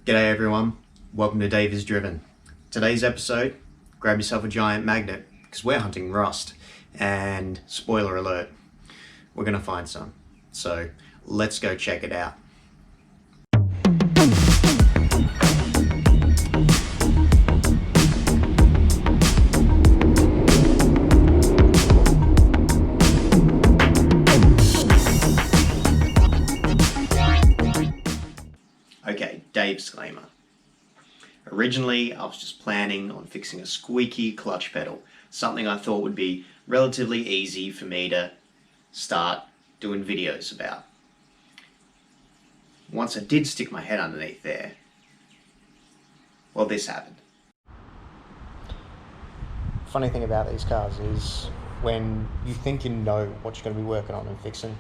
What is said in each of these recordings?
G'day everyone, welcome to Daily Driven. Today's episode, grab yourself a giant magnet because we're hunting rust, and spoiler alert, we're going to find some. So let's go check it out. Okay, disclaimer. Originally, I was just planning on fixing a squeaky clutch pedal, something I thought would be relatively easy for me to start doing videos about. Once I did stick my head underneath there, well, this happened. Funny thing about these cars is when you think you know what you're going to be working on and fixing,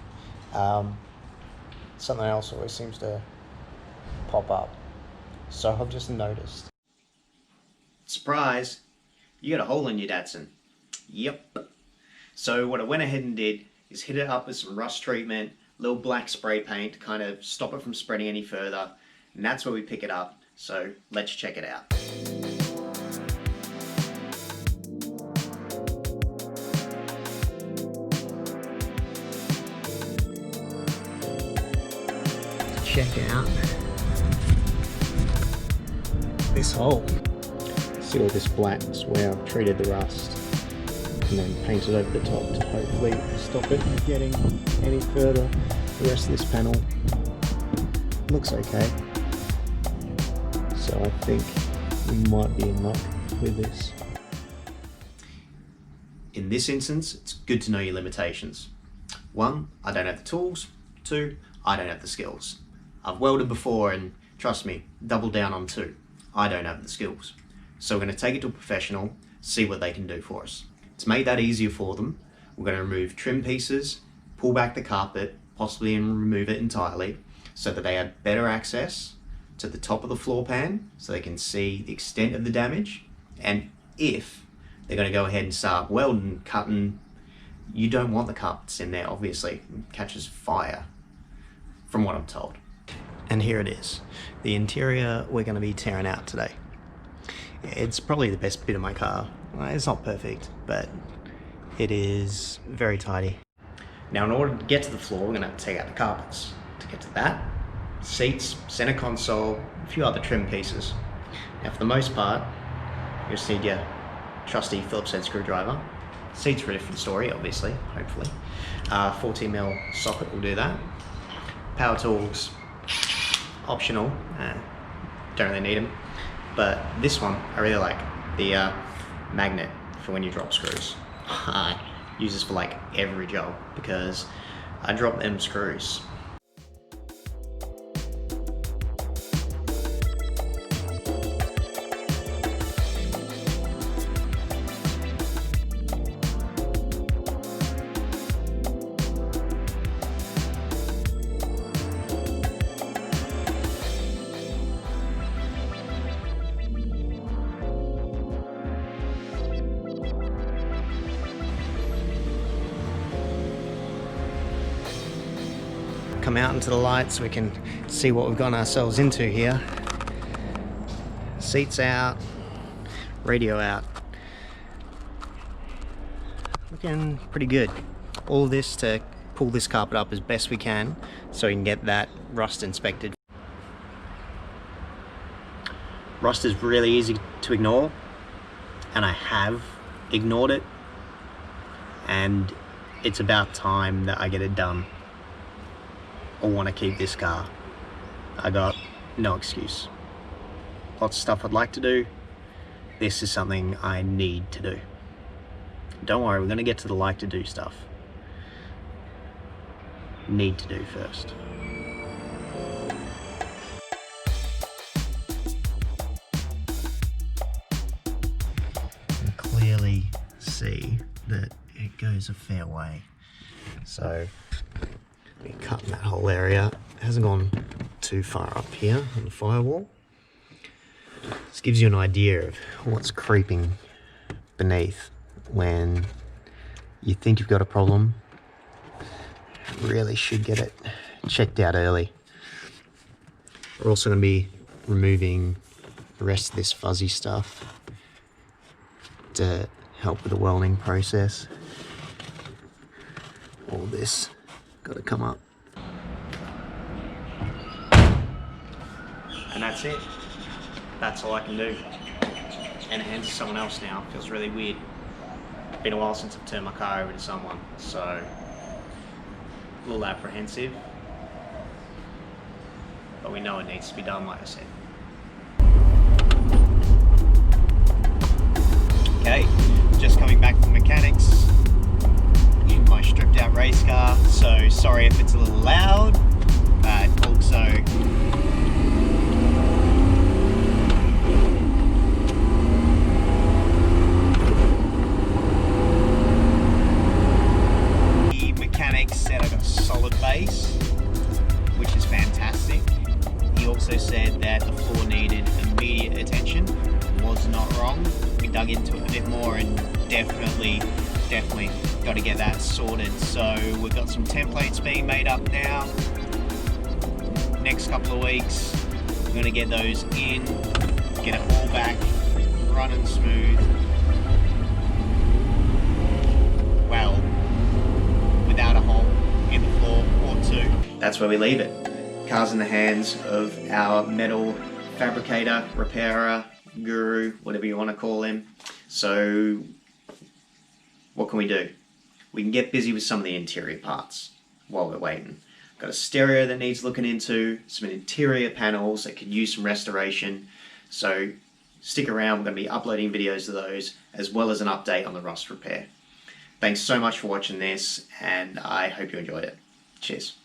something else always seems to pop up. So I've just noticed. Surprise! You got a hole in your Datsun. Yep. So what I went ahead and did is hit it up with some rust treatment, little black spray paint to kind of stop it from spreading any further, and that's where we pick it up. So let's check it out. Check out this hole. See all this black is where I've treated the rust and then painted over the top to hopefully stop it from getting any further. The rest of this panel looks okay, so I think we might be in luck with this. In this instance, it's good to know your limitations. 1, I don't have the tools. 2, I don't have the skills. I've welded before, and trust me, double down on 2. I don't have the skills. So we're going to take it to a professional, see what they can do for us. To make that easier for them, we're going to remove trim pieces, pull back the carpet, possibly and remove it entirely, so that they have better access to the top of the floor pan, so they can see the extent of the damage. And if they're going to go ahead and start welding, cutting, you don't want the carpets in there, obviously. It catches fire, from what I'm told. And here it is, the interior we're going to be tearing out today. It's probably the best bit of my car. It's not perfect, but it is very tidy. Now, in order to get to the floor, we're going to have to take out the carpets. To get to that, seats, center console, a few other trim pieces. Now, for the most part, you just need your trusty Phillips head screwdriver. Seats for a different story, obviously, hopefully. 14mm socket will do that. Power tools, optional, don't really need them, but this one I really like, the magnet for when you drop screws. I use this for like every job because I drop them screws. Come out into the light so we can see what we've gotten ourselves into here. Seats out, radio out. Looking pretty good. All of this to pull this carpet up as best we can so we can get that rust inspected. Rust is really easy to ignore, and I have ignored it, and it's about time that I get it done. I want to keep this car. I got no excuse. Lots of stuff I'd like to do. This is something I need to do. Don't worry, we're going to get to the like to do stuff. Need to do first. You can clearly see that it goes a fair way. So cutting that whole area. It hasn't gone too far up here on the firewall. This gives you an idea of what's creeping beneath when you think you've got a problem. Really should get it checked out early. We're also going to be removing the rest of this fuzzy stuff to help with the welding process. All this got to come up. And that's it. That's all I can do. And it hands to someone else now. Feels really weird. Been a while since I've turned my car over to someone, so a little apprehensive. But we know it needs to be done, like I said. Okay, just coming back from mechanics in my stripped out race car, so sorry if it's a little loud, but also the mechanic said I got a solid base, which is fantastic. He also said that the floor needed immediate attention. Was not wrong. We dug into it a bit more and definitely got to get that sorted. So we've got some templates being made up now. Next couple of weeks we're going to get those in, get it all back running smooth, well, without a hole in the floor or two. That's where we leave it. Car's in the hands of our metal fabricator, repairer, guru, whatever you want to call him. So what can we do? We can get busy with some of the interior parts while we're waiting. Got a stereo that needs looking into, some interior panels that could use some restoration. So stick around, we're going to be uploading videos of those as well as an update on the rust repair. Thanks so much for watching this, and I hope you enjoyed it. Cheers.